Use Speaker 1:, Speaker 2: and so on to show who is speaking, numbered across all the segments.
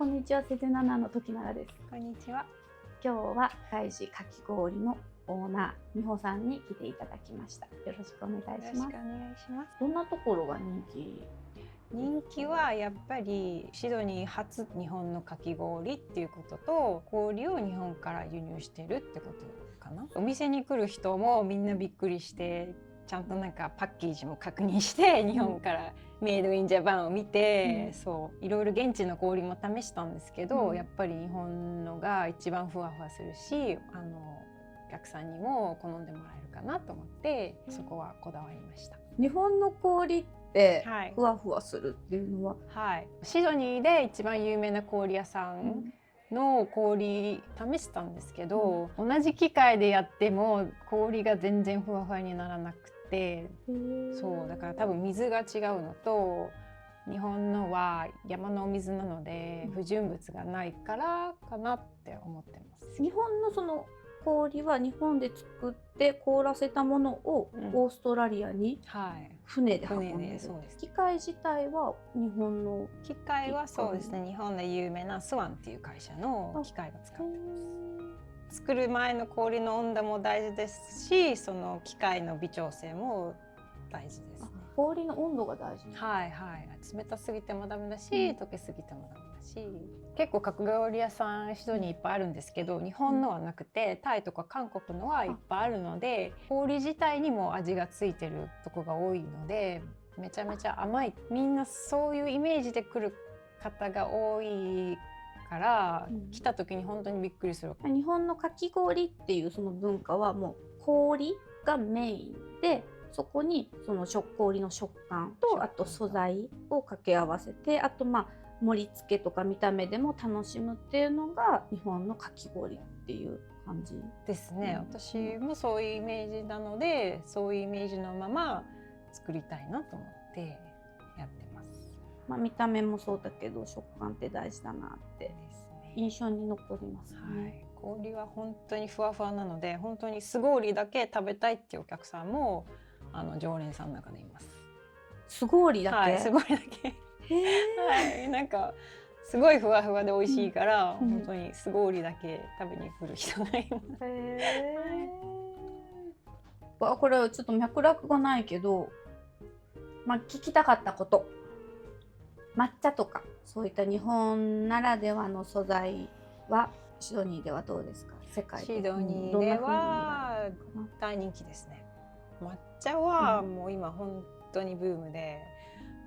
Speaker 1: こんにちは、セゼナナの時ならです。
Speaker 2: こんにちは。
Speaker 1: 今日は海事かき氷のオーナー美穂さんに来ていただきました。よろしくお願いします。
Speaker 2: よろしくお願いします。
Speaker 1: どんなところが人気？
Speaker 2: 人気はやっぱりシドニー初日本のかき氷っていうことと、氷を日本から輸入してるってことかな。お店に来る人もみんなびっくりして、ちゃんとなんかパッケージも確認して日本からメイドインジャパンを見て、そういろいろ現地の氷も試したんですけど、やっぱり日本のが一番ふわふわするし、お客さんにも好んでもらえるかなと思って、そこはこだわりました。
Speaker 1: 日本の氷ってふわふわするっていうのは、
Speaker 2: シドニーで一番有名な氷屋さんの氷試したんですけど、同じ機械でやっても氷が全然ふわふわにならなくて、そうだから多分水が違うのと、日本のは山のお水なので不純物がないからかなって思ってます。
Speaker 1: 日本のその氷は日本で作って凍らせたものをオーストラリアに船で運んでる。機械自体は日本の
Speaker 2: 機械はそうですね、日本で有名なスワンっていう会社の機械が使ってます。作る前の氷の温度も大事ですし、その機械の微調整も大事ですね。
Speaker 1: 氷の温度が大事。
Speaker 2: 冷たすぎてもダメだし、溶けすぎてもダメだし、結構かき氷屋さんシドニーいっぱいあるんですけど、日本のはなくてタイとか韓国のはいっぱいあるので、氷自体にも味がついてるとこが多いので、めちゃめちゃ甘い。みんなそういうイメージで来る方が多いから、来た時に本当にびっくりする。
Speaker 1: 日本のかき氷っていうその文化はもう氷がメインで、そこにその氷の食感と、あと素材を掛け合わせて、あと盛り付けとか見た目でも楽しむっていうのが日本のかき氷っていう感じ
Speaker 2: ですね。私もそういうイメージなので、そういうイメージのまま作りたいなと思ってやってます。
Speaker 1: 見た目もそうだけど食感って大事だなって印象に残りますね。
Speaker 2: 氷は本当にふわふわなので、本当に素氷だけ食べたいっていうお客さんも常連さんの中でいます。
Speaker 1: 素氷だけ？
Speaker 2: 素氷だけ。なんかすごいふわふわで美味しいから、本当に素氷だけ食べに来る人がいます。
Speaker 1: これはちょっと脈絡がないけど、聞きたかったこと。抹茶とかそういった日本ならではの素材はシドニーではどうですか？世界で
Speaker 2: シドニーでは大人気ですね。抹茶はもう今本当にブームで、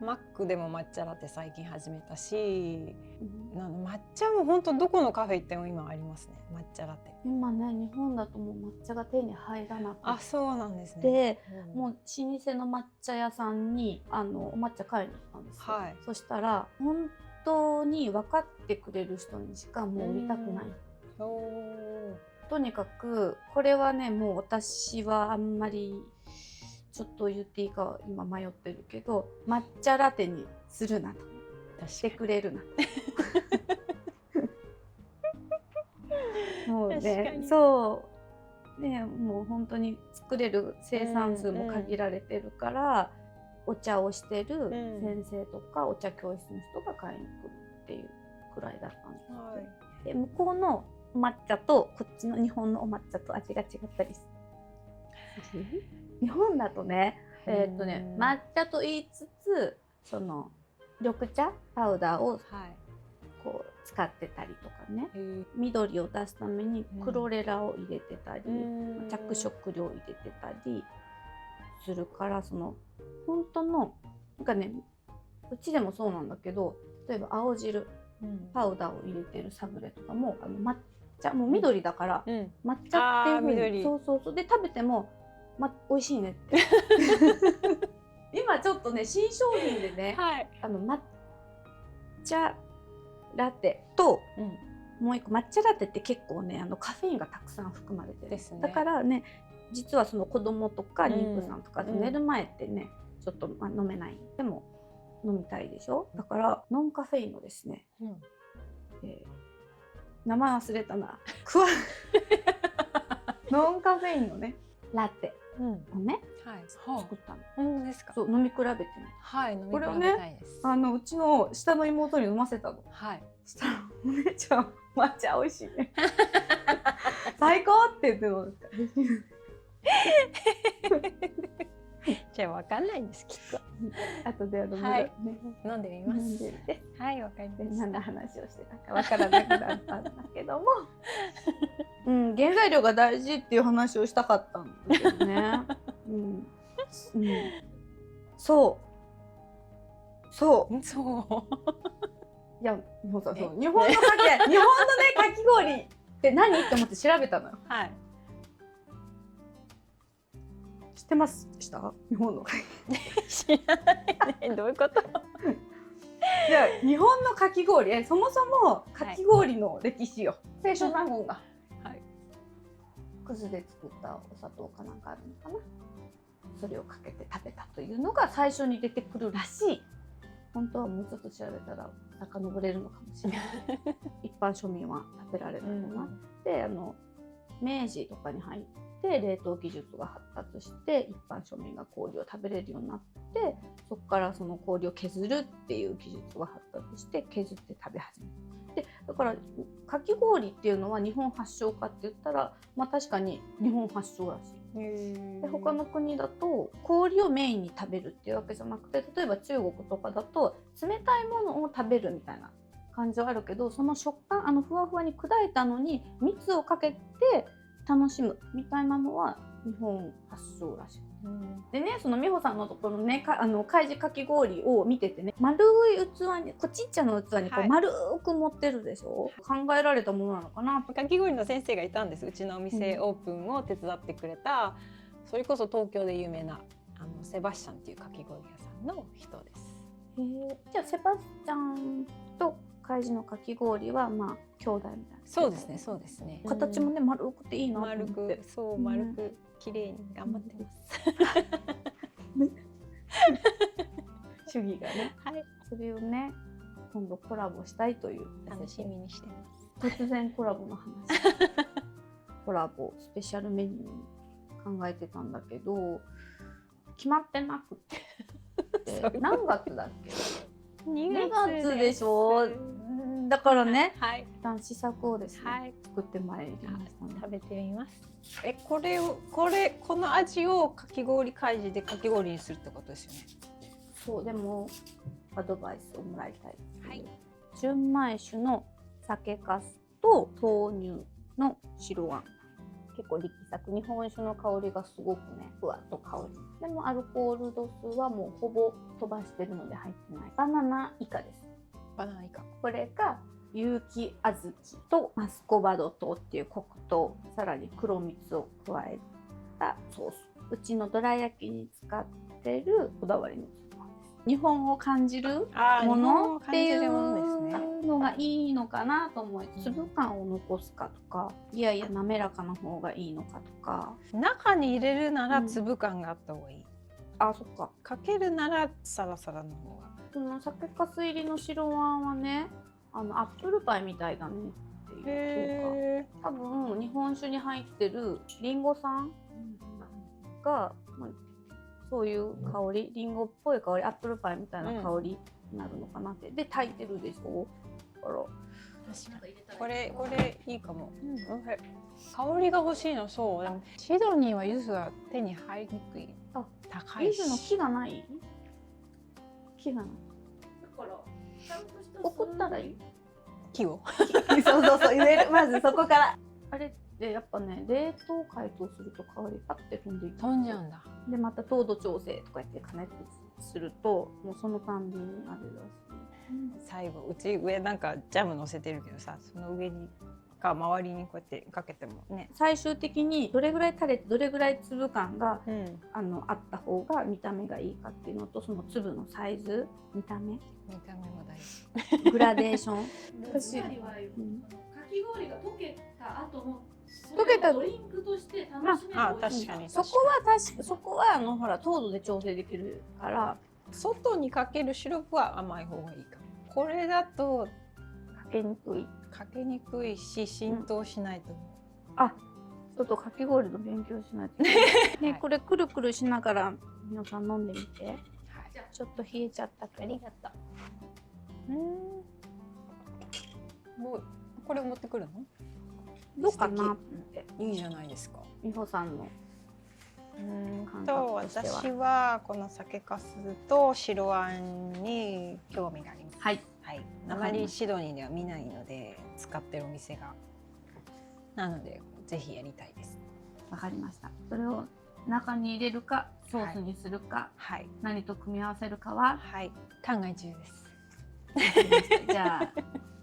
Speaker 2: マックでも抹茶ラテ最近始めたし、抹茶も本当どこのカフェ行っても今ありますね、抹茶ラテ。
Speaker 1: 今ね、日本だともう抹茶が手に入らなくて。
Speaker 2: あ、そうなんですね。
Speaker 1: で、もう老舗の抹茶屋さんにお抹茶買いに行ったんですよ。そしたら本当に分かってくれる人にしかもう売りたくない。とにかくこれはね、もう私はあんまりちょっと言っていいか今迷ってるけど、抹茶ラテにするなと、してくれるなもうね、そうね、もう本当に作れる生産数も限られてるから、お茶をしてる先生とかお茶教室の人が買いに来るっていうくらいだったんです。で、向こうのお抹茶とこっちの日本のお抹茶と味が違ったりする。日本だとね、抹茶と言いつつ、その緑茶パウダーをこう使ってたりとかね、緑を出すためにクロレラを入れてたり、着色料を入れてたりするから、その本当のなんかね、うちでもそうなんだけど、例えば青汁、パウダーを入れてるサブレとかも抹茶もう緑だから、抹茶っていう風に、そうで食べても美味しいねって今ちょっとね、新商品でね、抹茶ラテと、もう一個抹茶ラテって結構ね、カフェインがたくさん含まれてる。だからね、実はその子供とか妊婦さんとか寝る前ってね、ちょっと飲めない。でも飲みたいでしょ。だからノンカフェインのですね、名前忘れたな。ノンカフェインのねラテをね、
Speaker 2: はい。
Speaker 1: 作ったの。
Speaker 2: 本当ですか。
Speaker 1: そう、飲み比べてね。
Speaker 2: はい、飲み比べ
Speaker 1: これをね
Speaker 2: たいです。
Speaker 1: うちの下の妹に飲ませたの。
Speaker 2: はい。
Speaker 1: そしたらお姉ちゃん抹茶美味しいね。最高って言っての。
Speaker 2: じゃあわかんないんですきっと。
Speaker 1: 後で
Speaker 2: はい
Speaker 1: ね、
Speaker 2: 飲んでみま
Speaker 1: 飲ん
Speaker 2: す。
Speaker 1: でて、
Speaker 2: はい、わかりました。
Speaker 1: 何の話をしてたかわからなくなったんだけども、原材料が大事っていう話をしたかったんだけどね。そう。
Speaker 2: そう。
Speaker 1: いや、もうさ、そう、日本のねかき氷って何って思って調べたのよ。
Speaker 2: はい。
Speaker 1: 知ってますでした？日本のかき。
Speaker 2: 知らないね。どういうこと？
Speaker 1: じゃあ日本のかき氷、そもそもかき氷の歴史よ。清少納言が。
Speaker 2: はい。
Speaker 1: くずで作ったお砂糖かなんかあるのかな。それをかけて食べたというのが最初に出てくるらしい。本当はもうちょっと調べたら遡れるのかもしれない。一般庶民は食べられるのが、で明治とかに入って冷凍技術が発達して一般庶民が氷を食べれるようになって、そこからその氷を削るっていう技術が発達して削って食べ始めた。でだからかき氷っていうのは日本発祥かって言ったら、まあ確かに日本発祥らしい。で他の国だと氷をメインに食べるっていうわけじゃなくて、例えば中国とかだと冷たいものを食べるみたいな感じはあるけど、その食感ふわふわに砕いたのに蜜をかけて楽しむみたいなのは日本発祥らしい。でね、その美穂さんのところのね、海事かき氷を見ててね、丸い器にちっちゃな器にこう丸く盛ってるでしょ、考えられたものなのかな。
Speaker 2: かき氷の先生がいたんです。うちのお店オープンを手伝ってくれた、それこそ東京で有名なセバスチャンっていうかき氷屋さんの人です。
Speaker 1: じゃあセバスチャンと海事のかき氷はまあ兄弟みたいな。
Speaker 2: そうですね、そうですね。
Speaker 1: 形もね丸くていいなと思って。
Speaker 2: 丸く、そう、丸く綺麗に頑張ってます。
Speaker 1: 主義がね。
Speaker 2: はい。
Speaker 1: それをね、今度コラボしたいという。
Speaker 2: 楽しみにしてます。
Speaker 1: 突然コラボの話。コラボスペシャルメニュー考えてたんだけど、決まってなくて。何月だっけ？2月でしょ。だからね、一旦試作をですね、作ってまいりましたね。
Speaker 2: 食べてみます。この味をかき氷海事でかき氷にするってことですよね。
Speaker 1: そう、でもアドバイスをもらいたい。純米酒の酒粕と豆乳の白あん。結構力作、日本酒の香りがすごくね、ふわっと香る。でもアルコール度数はもうほぼ飛ばしてるので入ってない。バナナ以下です。
Speaker 2: バナナ以下。
Speaker 1: これが有機小豆とマスコバド糖っていう黒糖、さらに黒蜜を加えたソース。うちのどら焼きに使ってるこだわりの粒なんです。日本を感じるものっていうのがいいのかなと思い、粒感を残すかとか、いやいや滑らかな方がいいのかとか。
Speaker 2: 中に入れるなら粒感があった方がいい。
Speaker 1: あ、そっか。
Speaker 2: かけるならサラサラの方が。
Speaker 1: その酒粕入りの白あんはね、アップルパイみたいだねっていうか、多分日本酒に入ってるリンゴ酸が、そういう香り、リンゴっぽい香り、アップルパイみたいな香りになるのかなって。で炊いてるでしょ。だから
Speaker 2: これいいかも。香りが欲しいの。そう。シドニーは柚子が手に入りにくい。高いし。
Speaker 1: 柚子の木がない？木がない。だから送ったらいい？
Speaker 2: 木を。
Speaker 1: そう言える。まずそこから。あれってやっぱね、冷凍解凍すると香りパッて飛んでいく。
Speaker 2: 飛んじゃうんだ。
Speaker 1: でまた糖度調整とかやって加熱すると、もうそのたんびにあれだし。
Speaker 2: 最後うち上なんかジャム乗せてるけどさ、その上にか周りにこうやってかけてもね。
Speaker 1: 最終的にどれぐらい垂れてどれぐらい粒感が、あった方が見た目がいいかっていうのと、その粒のサイズ、見た目も
Speaker 2: 大事。
Speaker 1: グラデーション。
Speaker 3: 私かき氷が溶けた後も
Speaker 1: 溶けた
Speaker 3: ドリンクとして楽しめる。
Speaker 2: 確かに。
Speaker 1: そこはほら糖度で調整できるから。
Speaker 2: 外にかけるシロップは甘い方がいいかも。これだと
Speaker 1: かけにくい
Speaker 2: し浸透しないと思う。
Speaker 1: あ、ちょっとかき氷の勉強しないと。ね、これくるくるしながら皆さん飲んでみて。
Speaker 2: はい、
Speaker 1: ちょっと冷えちゃったけど。
Speaker 2: ありがとう。もうこれ持ってくるの？
Speaker 1: どうかなと思って。
Speaker 2: いいじゃないですか。
Speaker 1: 美穂さんの感覚としては。
Speaker 2: 私はこの酒粕と白あんに興味があります。
Speaker 1: はい。
Speaker 2: はい。あまりシドニーでは見ないので使ってるお店が。なのでぜひやりたいです。
Speaker 1: わかりました。それを中に入れるかソースにするか、
Speaker 2: はい、
Speaker 1: 何と組み合わせるかは、
Speaker 2: はい、考え中です。
Speaker 1: じゃあ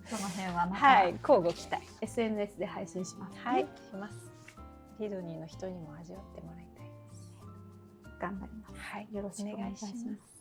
Speaker 1: その辺はまた、
Speaker 2: はい、交互期待。
Speaker 1: SNS で配信します、ね。
Speaker 2: はい、します。シドニーの人にも味わってもらいたいです。
Speaker 1: 頑張ります。
Speaker 2: はい、
Speaker 1: よろしくお願いします。